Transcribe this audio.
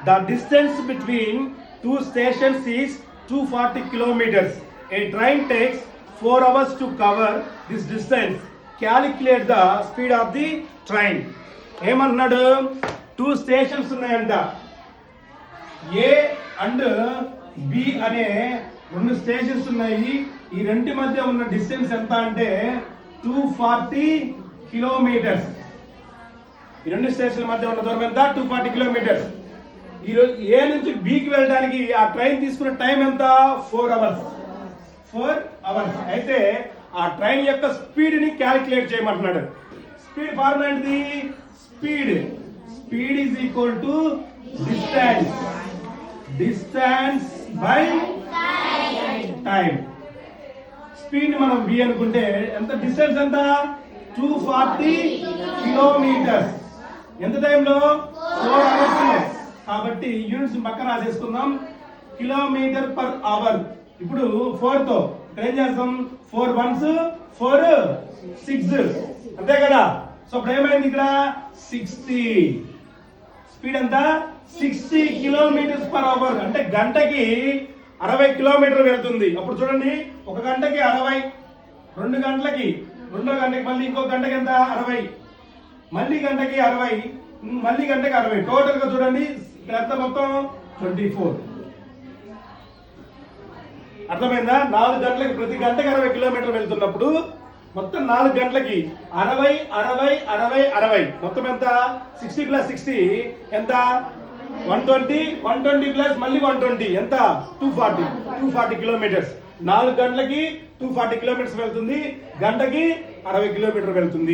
The distance between two stations is 240 kilometers. A train takes 4 hours to cover this distance. Calculate the speed of the train. ఏమన్నాడు, 2 stations ఉన్నాయంట. ఏ and B అనే 2 stations ఉన్నాయి. ఈ రెంటి మధ్య ఉన్న distance ఎంత అంటే 240 కిలోమీటర్స్. ఈ 2 స్టేషన్ల మధ్య ఉన్న దూరం ఎంత? 240 కిలోమీటర్స్. ఈరోజు ఏ నుంచి బికి వెళ్ళడానికి ఆ ట్రైన్ తీసుకున్న టైం ఎంత? 4 అవర్స్. 4 అవర్స్. అయితే ఆ ట్రైన్ యొక్క స్పీడ్ ని క్యాలిక్యులేట్ చేయమంటున్నాడు. స్పీడ్ ఫార్ములా ఏంటిది? Speed is equal to distance by time. Speed ని మనం బి అనుకుంటే ఎంత? డిస్టెన్స్ ఎంత? 240 కిలోమీటర్స్. ఎంత టైంలో? 4 అవర్స్. కాబట్టి యూనిట్స్ పక్కన రాసేసుకుందాం. Kilometre per hour. ఇప్పుడు 4 తో ఇక్కడ ఏం చేస్తాం? 4 1s 4 6 అంతే కదా. సో ఇప్పుడు ఏమైంది ఇక్కడ? 60. స్పీడ్ ఎంత? 60 కిలోమీటర్స్ పర్ అవర్. అంటే గంటకి 60 కిలోమీటర్ వెళ్తుంది. అప్పుడు చూడండి, 1 గంటకి 60, 2 గంటలకి, రెండో గంటకి మళ్ళీ ఇంకో గంటకి ఎంత? 60, మళ్ళీ గంటకి 60, మళ్ళీ గంటకి 60. టోటల్ గా చూడండి ఇక్కడ ఎంత మొత్తం? 24. అర్థమైందా? 4 గంటలకి, ప్రతి గంటకి 60 కిలోమీటర్ వెళ్తున్నప్పుడు మొత్తం 4 గంటలకి 60 60 60 60 మొత్తం ఎంత? 60 ప్లస్ 60 ఎంత? 120. 120 ప్లస్ మళ్ళీ 120 ఎంత? 240 కిలోమీటర్స్. 4 గంటలకి 240 కిలోమీటర్స్ వెళ్తుంది. గంటకి 60 కిలోమీటర్ వెళ్తుంది.